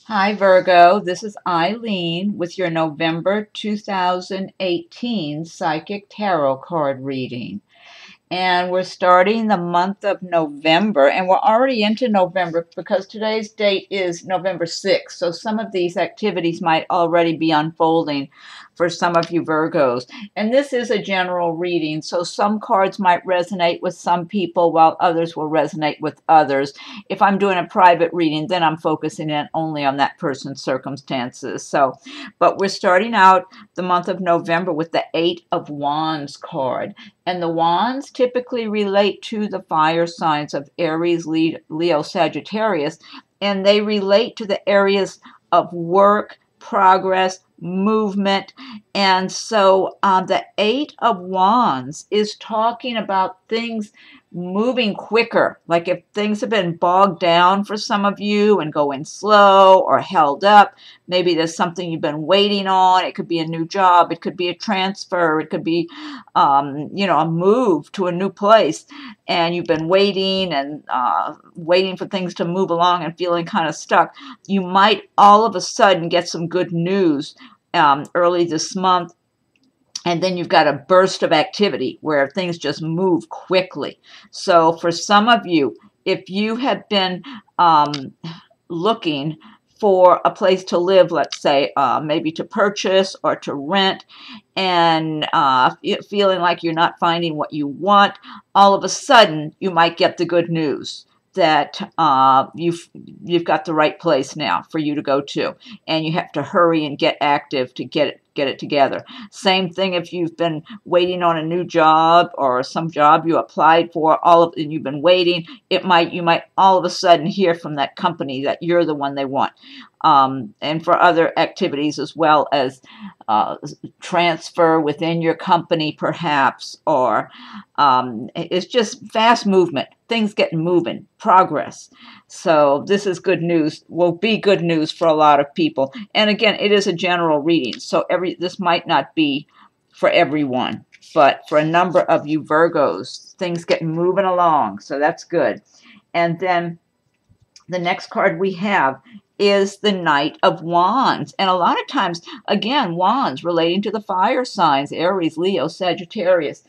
Hi Virgo, this is Eileen with your November 2018 Psychic Tarot card reading. And we're starting the month of November, and we're already into November because today's date is November 6th. So some of these activities might already be unfolding for some of you Virgos. And this is a general reading, so some cards might resonate with some people while others will resonate with others. If I'm doing a private reading, then I'm focusing in only on that person's circumstances. But we're starting out the month of November with the Eight of Wands card. And the wands typically relate to the fire signs of Aries, Leo, Sagittarius, and they relate to the areas of work, progress, movement. And so the Eight of Wands is talking about things moving quicker. Like if things have been bogged down for some of you and going slow or held up, maybe there's something you've been waiting on. It could be a new job. It could be a transfer. It could be, a move to a new place. And you've been waiting and waiting for things to move along and feeling kind of stuck. You might all of a sudden get some good news early this month. And then you've got a burst of activity where things just move quickly. So for some of you, if you have been looking for a place to live, let's say, maybe to purchase or to rent, and feeling like you're not finding what you want, all of a sudden you might get the good news that you've got the right place now for you to go to, and you have to hurry and get active to get it together. Same thing if you've been waiting on a new job or some job you applied for, and you've been waiting. You might all of a sudden hear from that company that you're the one they want. And for other activities as well as transfer within your company perhaps, or it's just fast movement, things getting moving, progress. So this is good news, will be good news for a lot of people. And again, it is a general reading, so this might not be for everyone, but for a number of you Virgos, things get moving along, so that's good. And then the next card we have is the Knight of Wands. And a lot of times, again, wands relating to the fire signs, Aries, Leo, Sagittarius,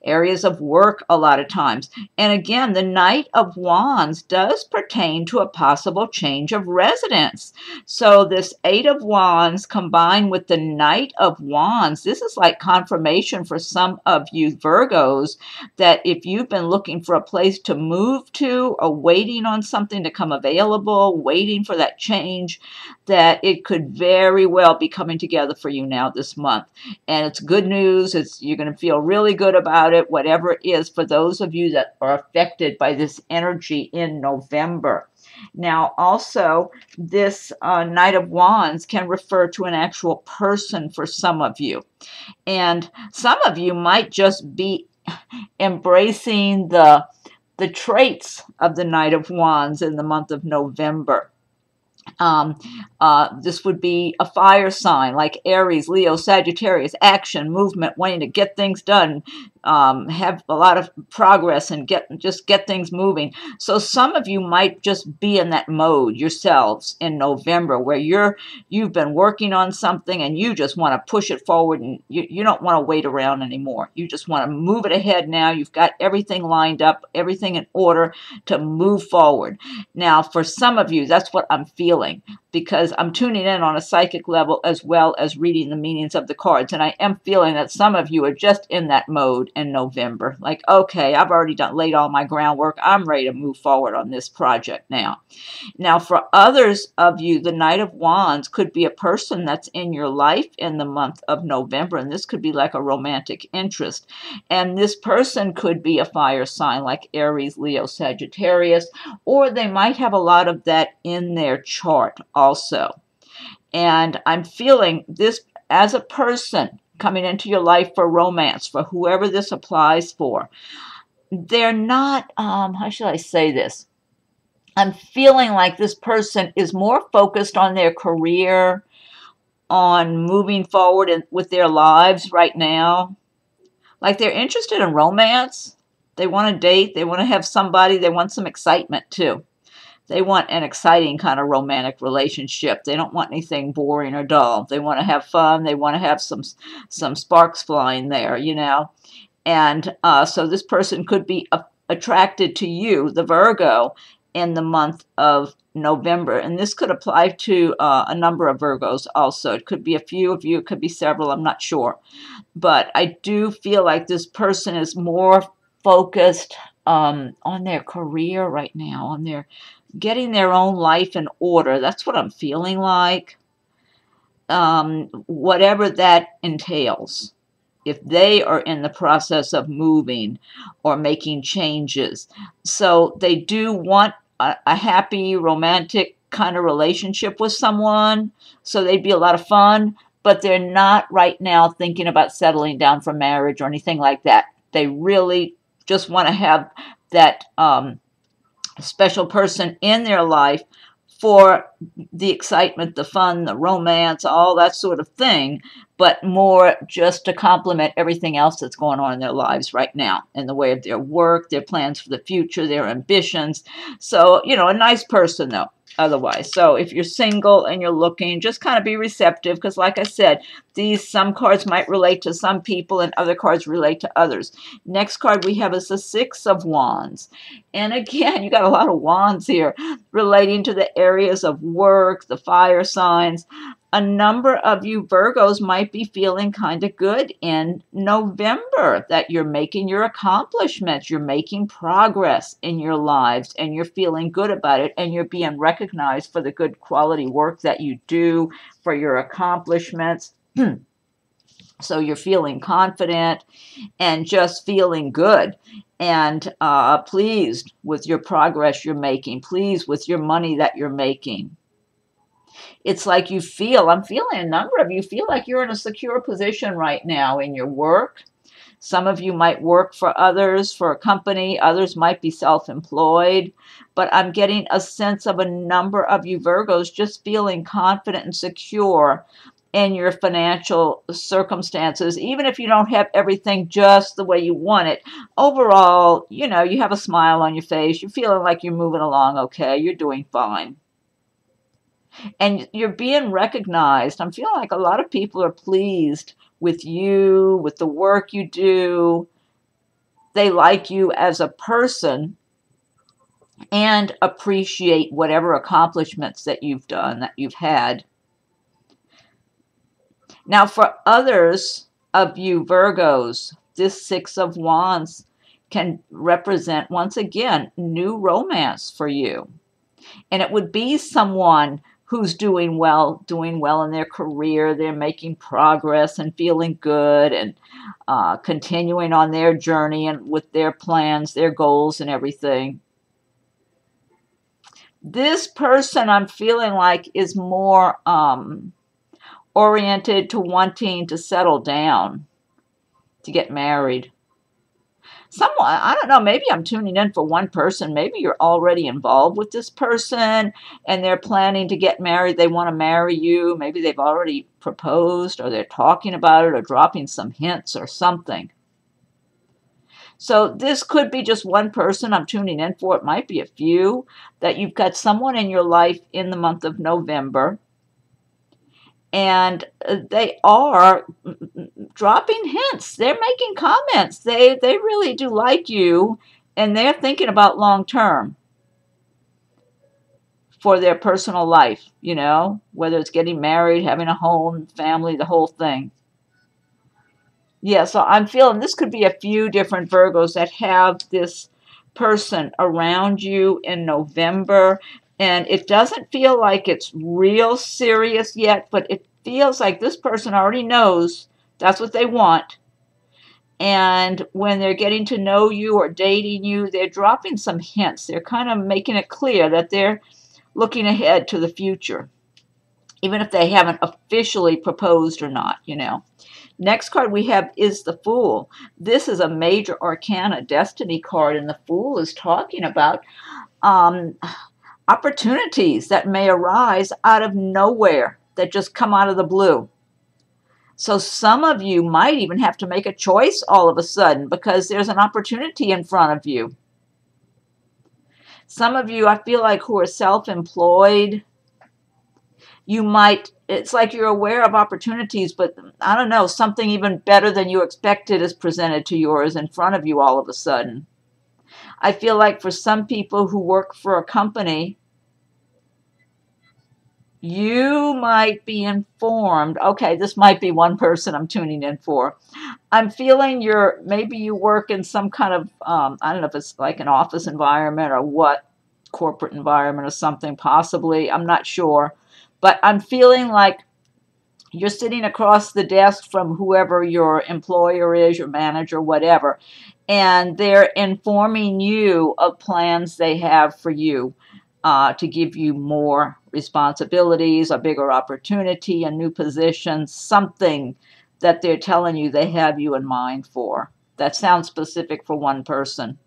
areas of work a lot of times. And again, the Knight of Wands does pertain to a possible change of residence. So this Eight of Wands combined with the Knight of Wands, this is like confirmation for some of you Virgos that if you've been looking for a place to move to or waiting on something to come available, waiting for that change, that it could very well be coming together for you now this month. And it's good news. You're going to feel really good about it, whatever it is, for those of you that are affected by this energy in November. Now, also, this Knight of Wands can refer to an actual person for some of you. And some of you might just be embracing the traits of the Knight of Wands in the month of November. This would be a fire sign like Aries, Leo, Sagittarius, action, movement, wanting to get things done, have a lot of progress and just get things moving. So some of you might just be in that mode yourselves in November where you've been working on something and you just want to push it forward, and you don't want to wait around anymore. You just want to move it ahead now. You've got everything lined up, everything in order to move forward. Now, for some of you, that's what I'm feeling, because I'm tuning in on a psychic level as well as reading the meanings of the cards. And I am feeling that some of you are just in that mode in November. Like, okay, I've already laid all my groundwork. I'm ready to move forward on this project now. Now, for others of you, the Knight of Wands could be a person that's in your life in the month of November. And this could be like a romantic interest. And this person could be a fire sign like Aries, Leo, Sagittarius, or they might have a lot of that in their chart also. And I'm feeling this as a person coming into your life for romance, for whoever this applies for. They're not, how should I say this? I'm feeling like this person is more focused on their career, on moving forward with their lives right now. Like they're interested in romance. They want to date. They want to have somebody. They want some excitement too. They want an exciting kind of romantic relationship. They don't want anything boring or dull. They want to have fun. They want to have some sparks flying there, you know. And so this person could be attracted to you, the Virgo, in the month of November. And this could apply to a number of Virgos also. It could be a few of you. It could be several. I'm not sure. But I do feel like this person is more focused on their career right now, on their getting their own life in order. That's what I'm feeling like. Whatever that entails. If they are in the process of moving or making changes. So they do want a happy, romantic kind of relationship with someone. So they'd be a lot of fun, but they're not right now thinking about settling down for marriage or anything like that. They really just want to have that special person in their life for the excitement, the fun, the romance, all that sort of thing, but more just to complement everything else that's going on in their lives right now in the way of their work, their plans for the future, their ambitions. So, you know, a nice person, though, otherwise. So if you're single and you're looking, just kind of be receptive because, like I said, some cards might relate to some people and other cards relate to others. Next card we have is the Six of Wands. And again, you got a lot of wands here relating to the areas of work, the fire signs. A number of you Virgos might be feeling kind of good in November that you're making your accomplishments, you're making progress in your lives, and you're feeling good about it, and you're being recognized for the good quality work that you do, for your accomplishments. So you're feeling confident and just feeling good and pleased with your progress you're making, pleased with your money that you're making. It's like I'm feeling a number of you feel like you're in a secure position right now in your work. Some of you might work for others, for a company. Others might be self-employed. But I'm getting a sense of a number of you Virgos just feeling confident and secure in your financial circumstances, even if you don't have everything just the way you want it. Overall, you know, you have a smile on your face. You're feeling like you're moving along okay. You're doing fine. And you're being recognized. I'm feeling like a lot of people are pleased with you, with the work you do. They like you as a person and appreciate whatever accomplishments that you've done, that you've had. Now, for others of you Virgos, this Six of Wands can represent, once again, new romance for you. And it would be someone who's doing well in their career. They're making progress and feeling good and continuing on their journey and with their plans, their goals and everything. This person I'm feeling like is more oriented to wanting to settle down, to get married. Someone, I don't know, maybe I'm tuning in for one person. Maybe you're already involved with this person and they're planning to get married. They want to marry you. Maybe they've already proposed or they're talking about it or dropping some hints or something. So this could be just one person I'm tuning in for. It might be a few, that you've got someone in your life in the month of November. And they are dropping hints. They're making comments. They really do like you, and they're thinking about long term for their personal life, you know, whether it's getting married, having a home, family, the whole thing. Yeah, so I'm feeling this could be a few different Virgos that have this person around you in November. And it doesn't feel like it's real serious yet, but it feels like this person already knows that's what they want. And when they're getting to know you or dating you, they're dropping some hints. They're kind of making it clear that they're looking ahead to the future, even if they haven't officially proposed or not, you know. Next card we have is the Fool. This is a major arcana destiny card, and the Fool is talking about opportunities that may arise out of nowhere, that just come out of the blue. So some of you might even have to make a choice all of a sudden because there's an opportunity in front of you. Some of you, I feel like, who are self-employed, you might, it's like you're aware of opportunities, but I don't know, something even better than you expected is presented to you or is in front of you all of a sudden. I feel like for some people who work for a company, you might be informed. Okay, this might be one person I'm tuning in for. I'm feeling maybe you work in some kind of, I don't know if it's like an office environment or what, corporate environment or something, possibly. I'm not sure. But I'm feeling like you're sitting across the desk from whoever your employer is, your manager, whatever, and they're informing you of plans they have for you to give you more responsibilities, a bigger opportunity, a new position, something that they're telling you they have you in mind for. That sounds specific for one person.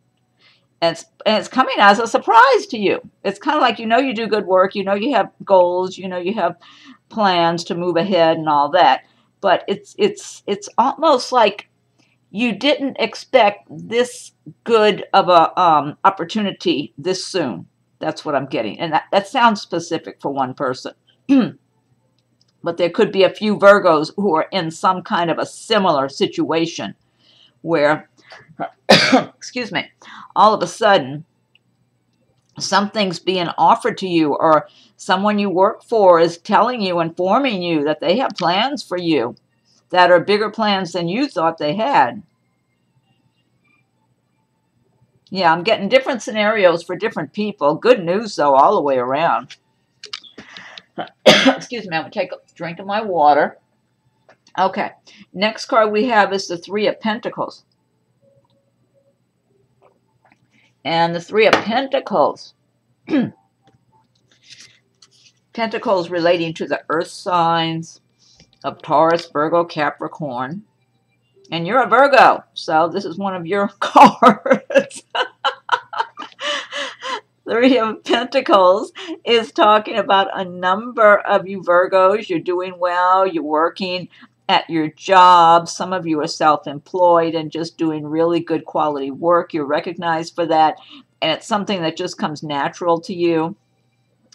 And it's coming as a surprise to you. It's kind of like, you do good work, you have goals, you have plans to move ahead and all that. But it's almost like you didn't expect this good of a opportunity this soon. That's what I'm getting. And that sounds specific for one person. But there could be a few Virgos who are in some kind of a similar situation where, excuse me, all of a sudden something's being offered to you, or someone you work for is telling you, informing you that they have plans for you that are bigger plans than you thought they had. Yeah, I'm getting different scenarios for different people. Good news, though, all the way around. Excuse me, I'm going to take a drink of my water. Okay, next card we have is the Three of Pentacles. And the Three of Pentacles, Pentacles relating to the earth signs of Taurus, Virgo, Capricorn. And you're a Virgo, so this is one of your cards. Three of Pentacles is talking about a number of you Virgos. You're doing well. You're working at your job. Some of you are self-employed and just doing really good quality work. You're recognized for that, and it's something that just comes natural to you.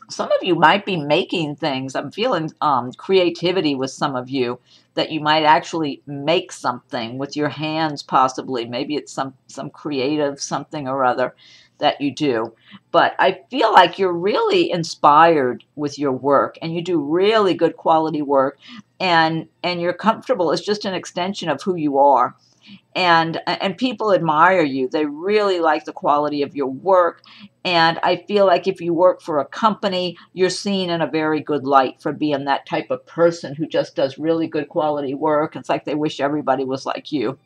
Some of you might be making things. I'm feeling creativity with some of you, that you might actually make something with your hands, possibly. Maybe it's some creative something or other that you do. But I feel like you're really inspired with your work, and you do really good quality work, and you're comfortable. It's just an extension of who you are. And people admire you. They really like the quality of your work. And I feel like if you work for a company, you're seen in a very good light for being that type of person who just does really good quality work. It's like they wish everybody was like you.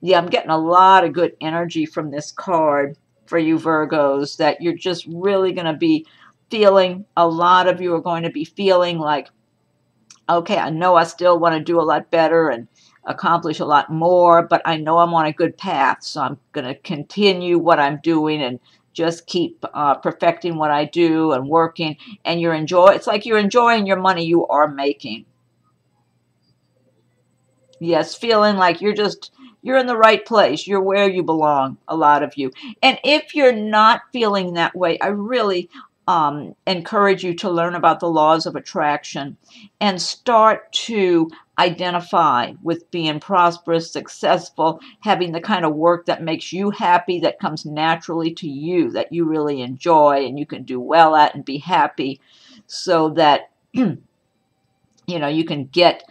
Yeah, I'm getting a lot of good energy from this card for you Virgos, that you're just really going to be feeling, a lot of you are going to be feeling like, okay, I know I still want to do a lot better and accomplish a lot more, but I know I'm on a good path, so I'm going to continue what I'm doing and just keep perfecting what I do and working. And it's like you're enjoying your money you are making. Yes, feeling like you're in the right place. You're where you belong, a lot of you. And if you're not feeling that way, I really encourage you to learn about the laws of attraction and start to identify with being prosperous, successful, having the kind of work that makes you happy, that comes naturally to you, that you really enjoy and you can do well at and be happy, so that you can get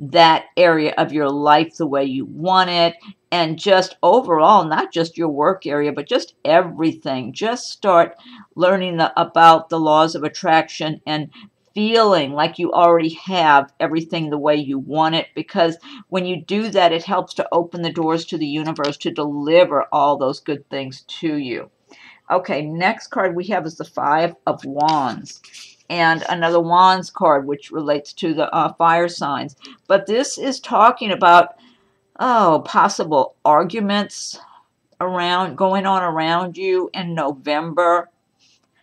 that area of your life the way you want it. And just overall, not just your work area, but just everything. Just start learning about the laws of attraction and feeling like you already have everything the way you want it. Because when you do that, it helps to open the doors to the universe to deliver all those good things to you. Okay, next card we have is the Five of Wands. And another Wands card, which relates to the fire signs. But this is talking about possible arguments going on around you in November.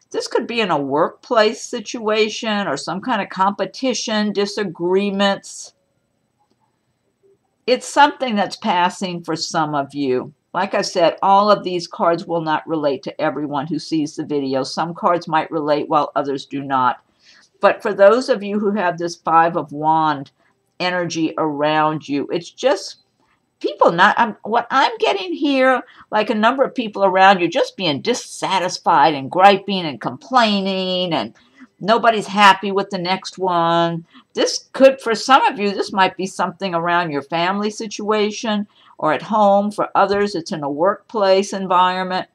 This could be in a workplace situation or some kind of competition, disagreements. It's something that's passing for some of you. Like I said, all of these cards will not relate to everyone who sees the video. Some cards might relate while others do not. But for those of you who have this Five of Wands energy around you, it's just people not, what I'm getting here, like a number of people around you just being dissatisfied and griping and complaining, and nobody's happy with the next one. This could, for some of you, this might be something around your family situation or at home. For others, it's in a workplace environment.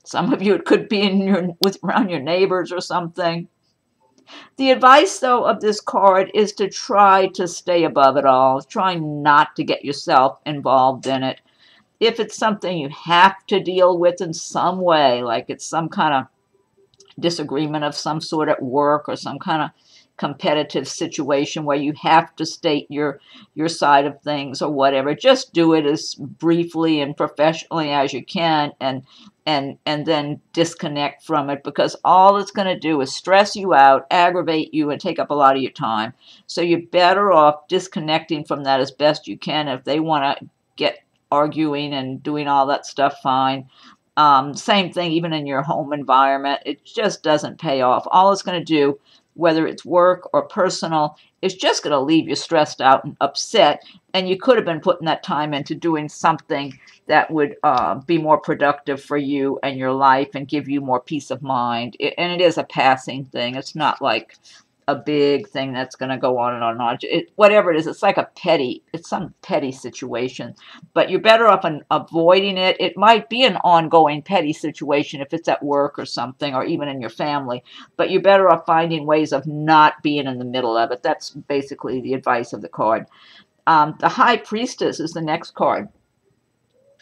Some of you, it could be around your neighbors or something. The advice, though, of this card is to try to stay above it all. Try not to get yourself involved in it. If it's something you have to deal with in some way, like it's some kind of disagreement of some sort at work or some kind of competitive situation where you have to state your side of things or whatever, just do it as briefly and professionally as you can, and then disconnect from it, because all it's going to do is stress you out, aggravate you, and take up a lot of your time. So you're better off disconnecting from that as best you can. If they want to get arguing and doing all that stuff, fine. Same thing even in your home environment. It just doesn't pay off. All it's going to do, whether it's work or personal, is just going to leave you stressed out and upset. And you could have been putting that time into doing something that would be more productive for you and your life and give you more peace of mind. And it is a passing thing. It's not like a big thing that's going to go on and on and on. Whatever it is, it's like it's some petty situation. But you're better off in avoiding it. It might be an ongoing petty situation if it's at work or something, or even in your family. But you're better off finding ways of not being in the middle of it. That's basically the advice of the card. The High Priestess is the next card.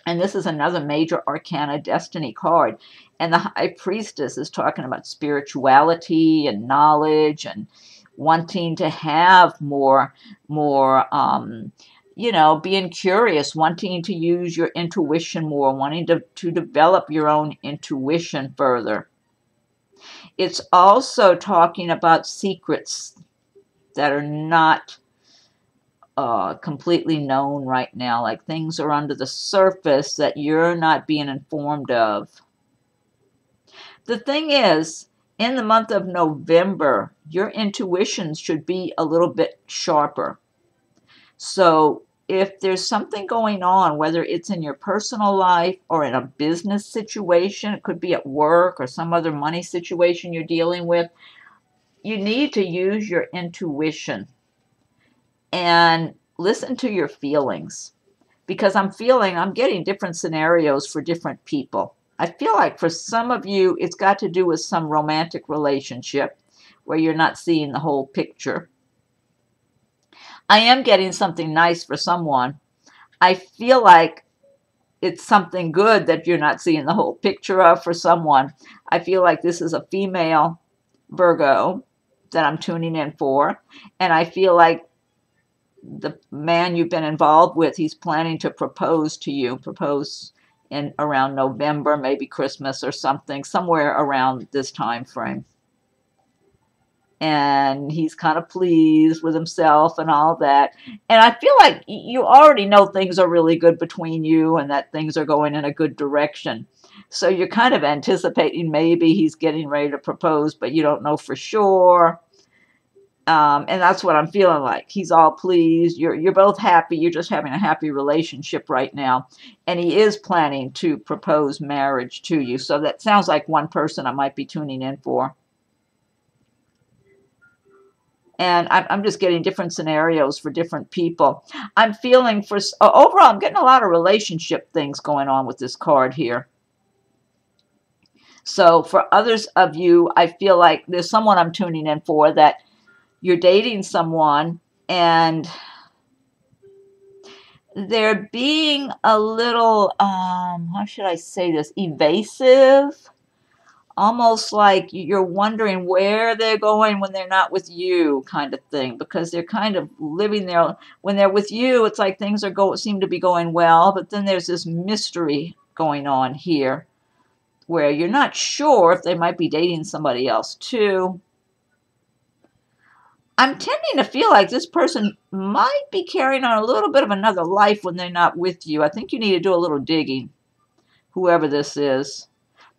And this is another major arcana destiny card. And the High Priestess is talking about spirituality and knowledge and wanting to have more, being curious, wanting to use your intuition more, wanting to develop your own intuition further. It's also talking about secrets that are not completely known right now, like things are under the surface that you're not being informed of. The thing is, in the month of November, your intuition should be a little bit sharper. So if there's something going on, whether it's in your personal life or in a business situation, it could be at work or some other money situation you're dealing with, you need to use your intuition and listen to your feelings, because I'm getting different scenarios for different people. I feel like for some of you, it's got to do with some romantic relationship where you're not seeing the whole picture. I am getting something nice for someone. I feel like it's something good that you're not seeing the whole picture of for someone. I feel like this is a female Virgo that I'm tuning in for, and I feel like the man you've been involved with, he's planning to propose to you, propose in around November, maybe Christmas or something, somewhere around this time frame. And he's kind of pleased with himself and all that. And I feel like you already know things are really good between you and that things are going in a good direction. So you're kind of anticipating maybe he's getting ready to propose, but you don't know for sure. And that's what I'm feeling like. He's all pleased. You're both happy. You're just having a happy relationship right now. And he is planning to propose marriage to you. So that sounds like one person I might be tuning in for. And I'm just getting different scenarios for different people. I'm feeling overall, I'm getting a lot of relationship things going on with this card here. So for others of you, I feel like there's someone I'm tuning in for that you're dating someone and they're being a little, how should I say this, evasive, almost like you're wondering where they're going when they're not with you, kind of thing, because they're kind of living there. When they're with you, it's like things seem to be going well, but then there's this mystery going on here where you're not sure if they might be dating somebody else too. I'm tending to feel like this person might be carrying on a little bit of another life when they're not with you. I think you need to do a little digging, whoever this is.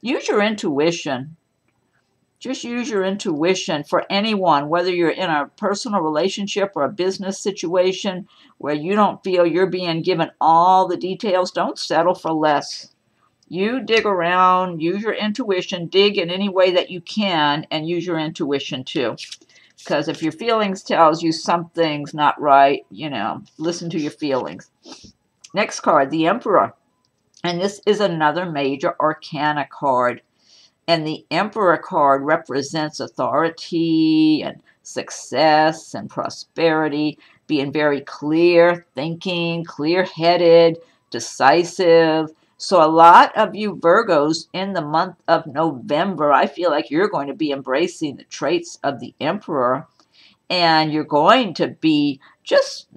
Use your intuition. Just use your intuition for anyone, whether you're in a personal relationship or a business situation where you don't feel you're being given all the details. Don't settle for less. You dig around, use your intuition, dig in any way that you can, and use your intuition too. Because if your feelings tells you something's not right, listen to your feelings. Next card, the Emperor. And this is another major arcana card. And the Emperor card represents authority and success and prosperity, being very clear thinking, clear-headed, decisive. So a lot of you Virgos in the month of November, I feel like you're going to be embracing the traits of the Emperor, and you're going to be just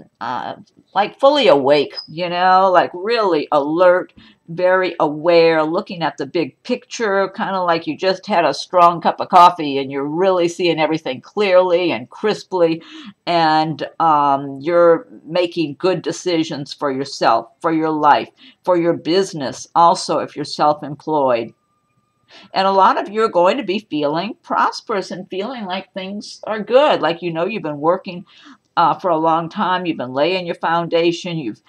like fully awake, like really alert, very aware, looking at the big picture, kind of like you just had a strong cup of coffee and you're really seeing everything clearly and crisply, and you're making good decisions for yourself, for your life, for your business, also if you're self-employed. And a lot of you are going to be feeling prosperous and feeling like things are good, like you've been working for a long time, you've been laying your foundation, you've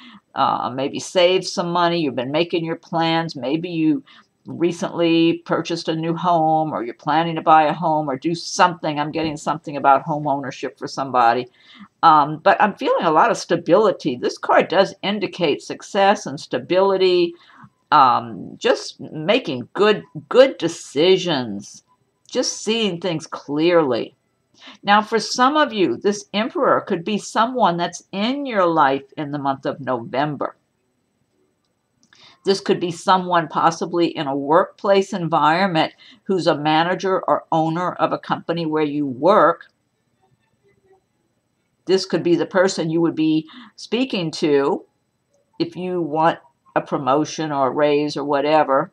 maybe saved some money, you've been making your plans, maybe you recently purchased a new home, or you're planning to buy a home or do something. I'm getting something about home ownership for somebody. But I'm feeling a lot of stability. This card does indicate success and stability, just making good decisions, just seeing things clearly. Now, for some of you, this Emperor could be someone that's in your life in the month of November. This could be someone possibly in a workplace environment who's a manager or owner of a company where you work. This could be the person you would be speaking to if you want a promotion or a raise or whatever.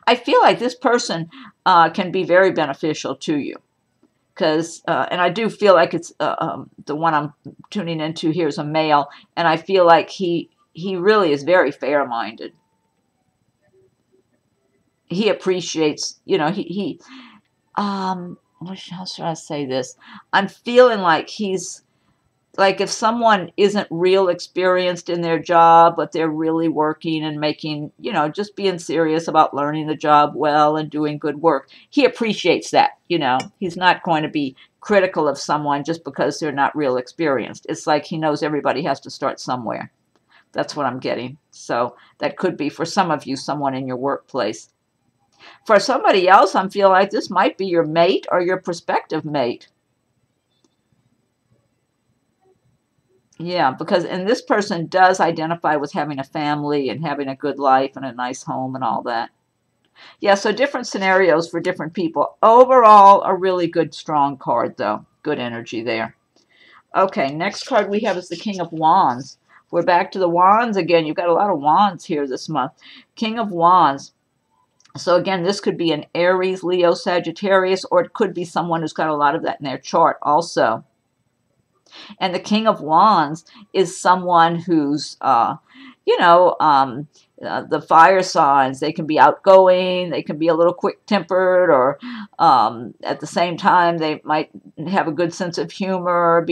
I feel like this person can be very beneficial to you. Because, and I do feel like it's the one I'm tuning into here is a male, and I feel like he really is very fair-minded. He appreciates, how should I say this? I'm feeling like he's, like if someone isn't real experienced in their job, but they're really working and making, just being serious about learning the job well and doing good work, he appreciates that, He's not going to be critical of someone just because they're not real experienced. It's like he knows everybody has to start somewhere. That's what I'm getting. So that could be, for some of you, someone in your workplace. For somebody else, I'm feeling like this might be your mate or your prospective mate. Yeah, and this person does identify with having a family and having a good life and a nice home and all that. Yeah, so different scenarios for different people. Overall, a really good, strong card, though. Good energy there. Okay, next card we have is the King of Wands. We're back to the Wands again. You've got a lot of Wands here this month. King of Wands. So again, this could be an Aries, Leo, Sagittarius, or it could be someone who's got a lot of that in their chart also. And the King of Wands is someone who's, the fire signs. They can be outgoing, they can be a little quick-tempered, or at the same time, they might have a good sense of humor,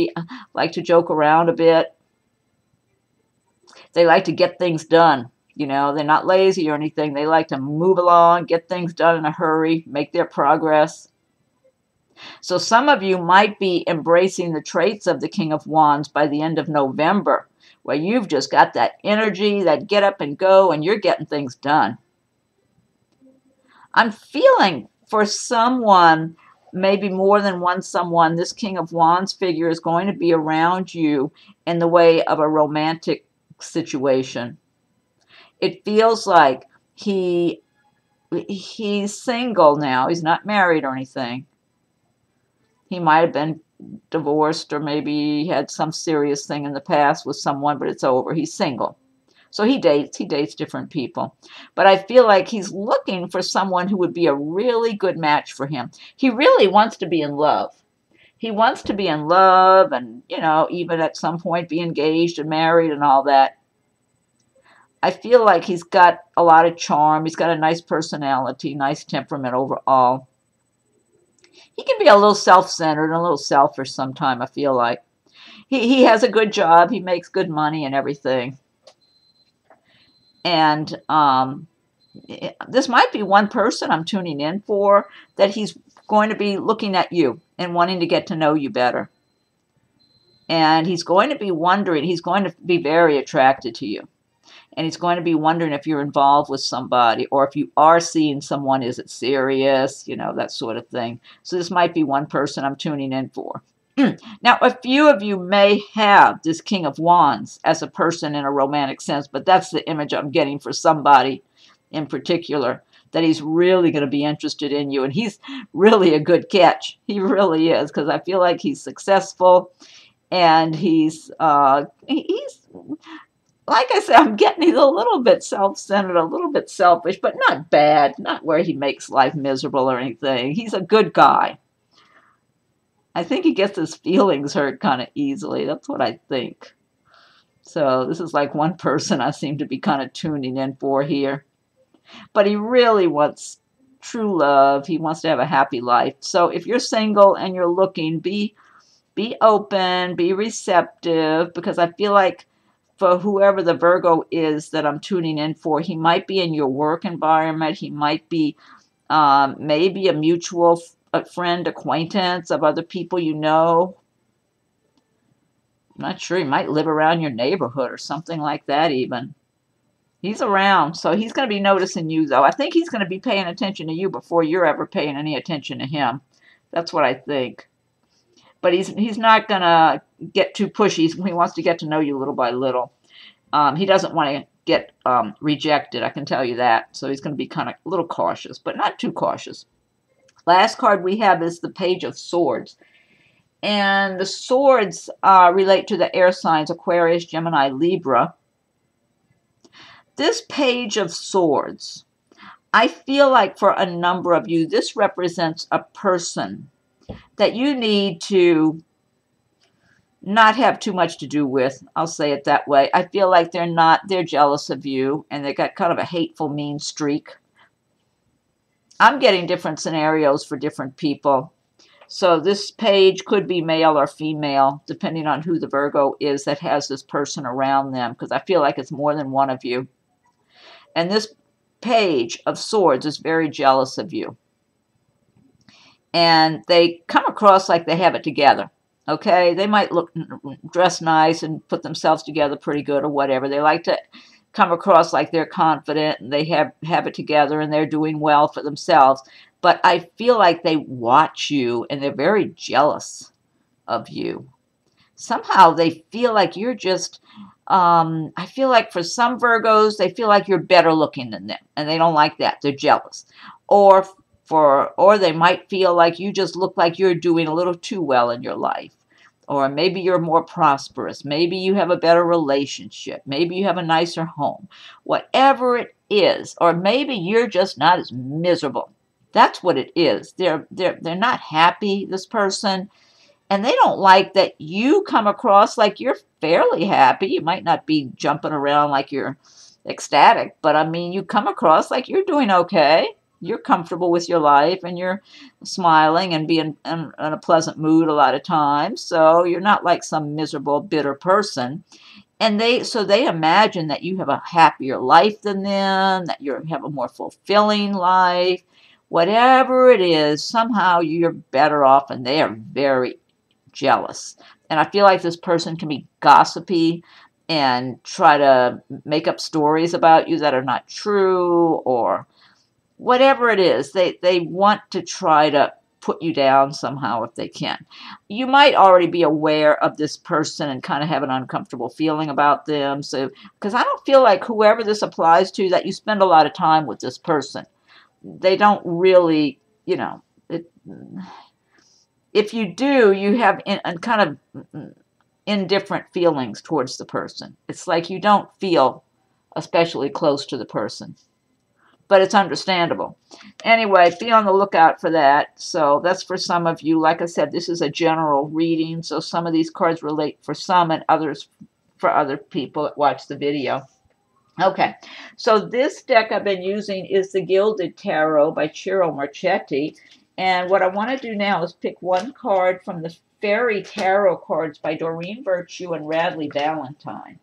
like to joke around a bit. They like to get things done. They're not lazy or anything. They like to move along, get things done in a hurry, make their progress. So some of you might be embracing the traits of the King of Wands by the end of November, where you've just got that energy, that get up and go, and you're getting things done. I'm feeling for someone, maybe more than one someone, this King of Wands figure is going to be around you in the way of a romantic situation. It feels like he's single now. He's not married or anything. He might have been divorced, or maybe he had some serious thing in the past with someone, but it's over. He's single. So he dates different people. But I feel like he's looking for someone who would be a really good match for him. He really wants to be in love. He wants to be in love and, you know, even at some point be engaged and married and all that. I feel like he's got a lot of charm. He's got a nice personality, nice temperament overall. He can be a little self-centered and a little selfish sometimes, I feel like. He has a good job. He makes good money and everything. And this might be one person I'm tuning in for, that he's going to be looking at you and wanting to get to know you better. And he's going to be wondering, he's going to be very attracted to you. And he's going to be wondering if you're involved with somebody, or if you are seeing someone, is it serious, you know, that sort of thing. So this might be one person I'm tuning in for. Now, a few of you may have this King of Wands as a person in a romantic sense, but that's the image I'm getting for somebody in particular, that he's really going to be interested in you. And he's really a good catch. He really is, because I feel like he's successful, and he's like I said, I'm getting he's a little bit self-centered, a little bit selfish, but not bad, not where he makes life miserable or anything. He's a good guy. I think he gets his feelings hurt kind of easily. That's what I think. So this is like one person I seem to be kind of tuning in for here. But he really wants true love. He wants to have a happy life. So if you're single and you're looking, be open, be receptive, because I feel like for whoever the Virgo is that I'm tuning in for, he might be in your work environment. He might be maybe a mutual friend, acquaintance of other people you know. I'm not sure. He might live around your neighborhood or something like that even. He's around, so he's going to be noticing you, though. I think he's going to be paying attention to you before you're ever paying any attention to him. That's what I think. But he's not going to get too pushy. He wants to get to know you little by little. He doesn't want to get rejected, I can tell you that. So he's going to be kind of a little cautious, but not too cautious. Last card we have is the Page of Swords. And the swords relate to the air signs Aquarius, Gemini, Libra. This Page of Swords, I feel like for a number of you, this represents a person that you need to not have too much to do with. I'll say it that way. I feel like they're jealous of you, and they got kind of a hateful, mean streak. I'm getting different scenarios for different people. So this page could be male or female, depending on who the Virgo is that has this person around them, because I feel like it's more than one of you. And this Page of Swords is very jealous of you. And they come across like they have it together. Okay? They might dress nice and put themselves together pretty good or whatever. They like to come across like they're confident and they have it together and they're doing well for themselves. But I feel like they watch you and they're very jealous of you. Somehow they feel like you're just, I feel like for some Virgos, they feel like you're better looking than them. And they don't like that. They're jealous. Or they might feel like you just look like you're doing a little too well in your life. Or maybe you're more prosperous. Maybe you have a better relationship. Maybe you have a nicer home. Whatever it is. Or maybe you're just not as miserable. That's what it is. They're not happy, this person. And they don't like that you come across like you're fairly happy. You might not be jumping around like you're ecstatic. But, I mean, you come across like you're doing okay. You're comfortable with your life and you're smiling and being in a pleasant mood a lot of times. So you're not like some miserable, bitter person. And so they imagine that you have a happier life than them, that you have a more fulfilling life. Whatever it is, somehow you're better off, and they are very jealous. And I feel like this person can be gossipy and try to make up stories about you that are not true, or whatever it is. They want to try to put you down somehow if they can. You might already be aware of this person and kind of have an uncomfortable feeling about them. So, because I don't feel like whoever this applies to, that you spend a lot of time with this person. They don't really, you know, if you do, you have kind of indifferent feelings towards the person. It's like you don't feel especially close to the person. but it's understandable. Anyway, be on the lookout for that. So that's for some of you. Like I said, this is a general reading, so some of these cards relate for some and others for other people that watch the video. Okay, so this deck I've been using is the Gilded Tarot by Ciro Marchetti. And what I want to do now is pick one card from the Fairy Tarot cards by Doreen Virtue and Radleigh Valentine.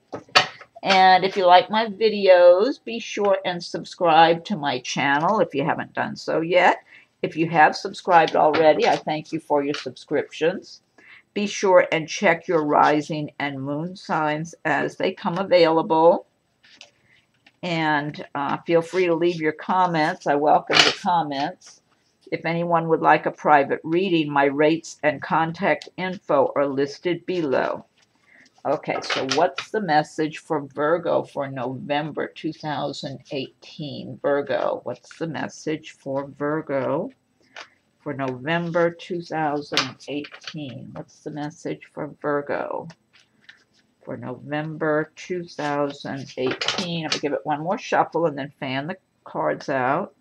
And if you like my videos, be sure and subscribe to my channel if you haven't done so yet. If you have subscribed already, I thank you for your subscriptions. Be sure and check your rising and moon signs as they come available. And feel free to leave your comments. I welcome the comments. If anyone would like a private reading, my rates and contact info are listed below. Okay, so what's the message for Virgo for November 2018? Virgo, what's the message for Virgo for November 2018? What's the message for Virgo for November 2018? I'm going to give it one more shuffle and then fan the cards out.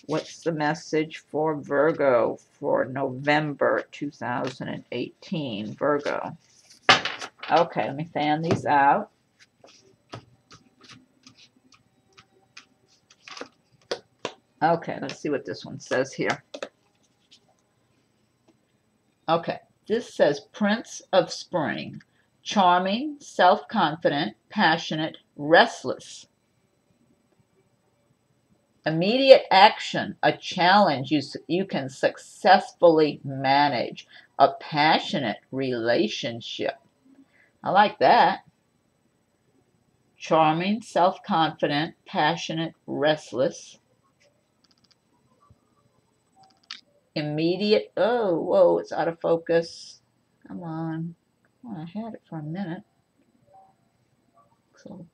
What's the message for Virgo for November 2018? Virgo. Okay, let me fan these out. Okay, let's see what this one says here. Okay, this says Prince of Spring. Charming, self-confident, passionate, restless. Immediate action, a challenge you can successfully manage. A passionate relationship. I like that. Charming, self-confident, passionate, restless. Immediate, oh, whoa, it's out of focus. Come on. Well, I had it for a minute. So,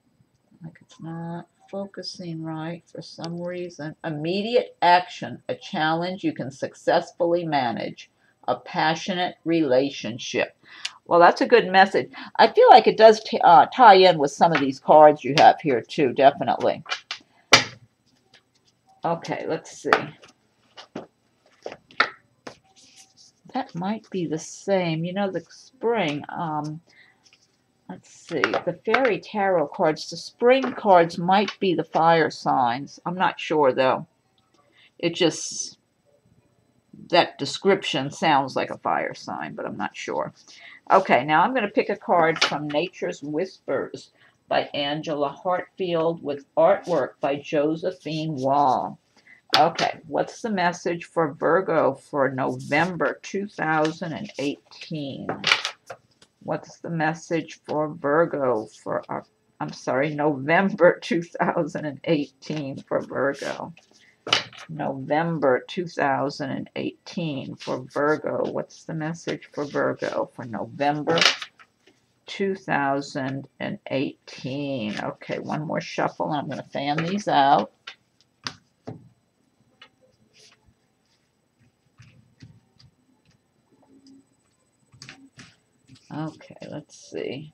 like it's not focusing right for some reason. Immediate action, a challenge you can successfully manage. A passionate relationship. Well, that's a good message. I feel like it does tie in with some of these cards you have here, too, definitely. Okay, let's see. That might be the same. You know, the spring, let's see. The Fairy Tarot cards, the spring cards might be the fire signs. I'm not sure, though. It just, that description sounds like a fire sign, but I'm not sure. Okay, now I'm going to pick a card from Nature's Whispers by Angela Hartfield with artwork by Josephine Wall. Okay, what's the message for Virgo for November 2018? What's the message for Virgo for, November 2018 for Virgo? November 2018 for Virgo. What's the message for Virgo for November 2018? Okay, one more shuffle. I'm going to fan these out. Okay, let's see.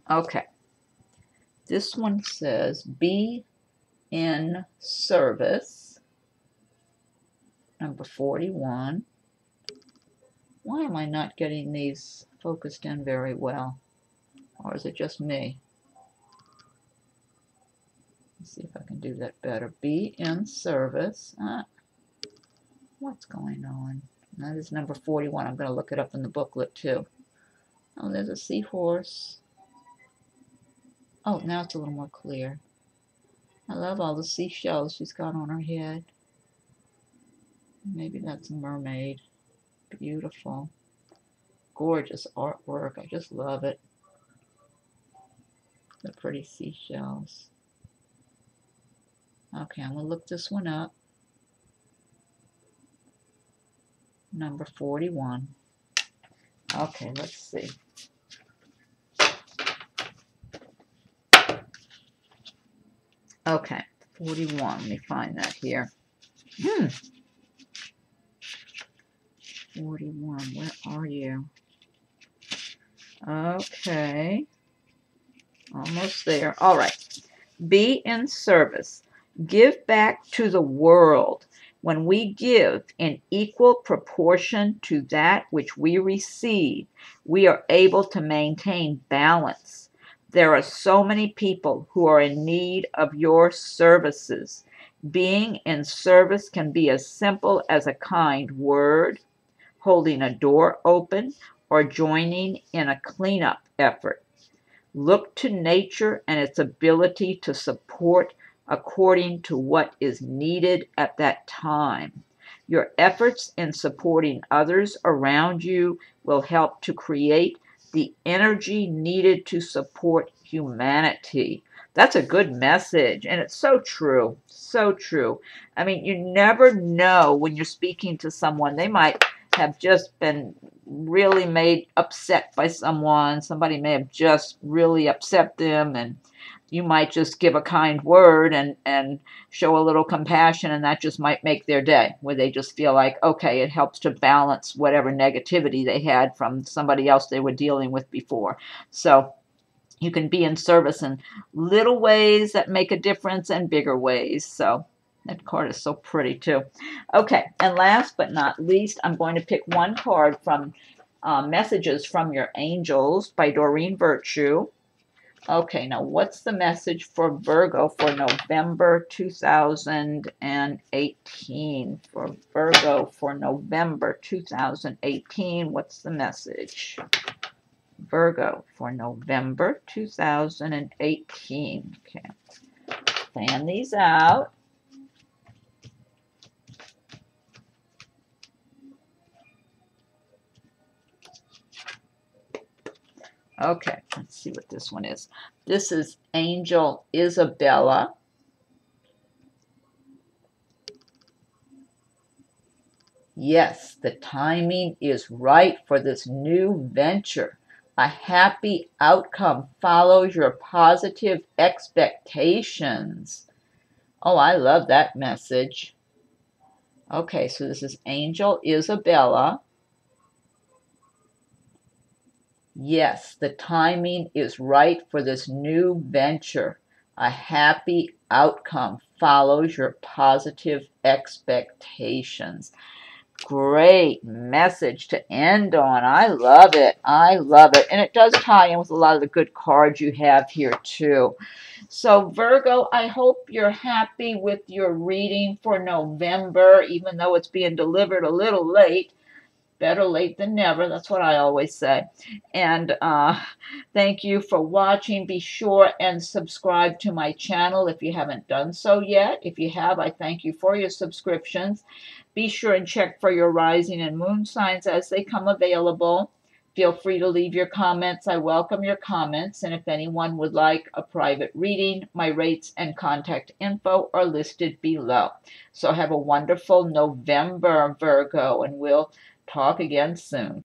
Okay, this one says, be in service, number 41. Why am I not getting these focused in very well? Or is it just me? Let's see if I can do that better. Be in service. What's going on? That is number 41. I'm going to look it up in the booklet too. Oh, there's a seahorse. Oh, now it's a little more clear. I love all the seashells she's got on her head. Maybe that's a mermaid. Beautiful. Gorgeous artwork. I just love it. The pretty seashells. Okay, I'm going to look this one up. Number 41. Okay, let's see. Okay, 41. Let me find that here. 41. Where are you? Okay. Almost there. All right. Be in service. Give back to the world. When we give in equal proportion to that which we receive, we are able to maintain balance. There are so many people who are in need of your services. Being in service can be as simple as a kind word, holding a door open, or joining in a cleanup effort. Look to nature and its ability to support according to what is needed at that time. Your efforts in supporting others around you will help to create the energy needed to support humanity. That's a good message, and it's so true. So true. I mean, you never know when you're speaking to someone. They might have just been really made upset by someone. Somebody may have just really upset them, and you might just give a kind word and show a little compassion, and that just might make their day, where they just feel like, okay, it helps to balance whatever negativity they had from somebody else they were dealing with before. So you can be in service in little ways that make a difference and bigger ways. So that card is so pretty too. Okay, and last but not least, I'm going to pick one card from Messages from Your Angels by Doreen Virtue. Okay, now what's the message for Virgo for November 2018? For Virgo for November 2018, what's the message? Virgo for November 2018. Okay, fan these out. Okay, let's see what this one is. This is Angel Isabella. Yes, the timing is right for this new venture. A happy outcome follows your positive expectations. Oh, I love that message. Okay, so this is Angel Isabella. Yes, the timing is right for this new venture. A happy outcome follows your positive expectations. Great message to end on. I love it. I love it. And it does tie in with a lot of the good cards you have here too. So Virgo, I hope you're happy with your reading for November, even though it's being delivered a little late. Better late than never. That's what I always say. And thank you for watching. Be sure and subscribe to my channel if you haven't done so yet. If you have, I thank you for your subscriptions. Be sure and check for your rising and moon signs as they come available. Feel free to leave your comments. I welcome your comments. And if anyone would like a private reading, my rates and contact info are listed below. So have a wonderful November, Virgo, and we'll talk again soon.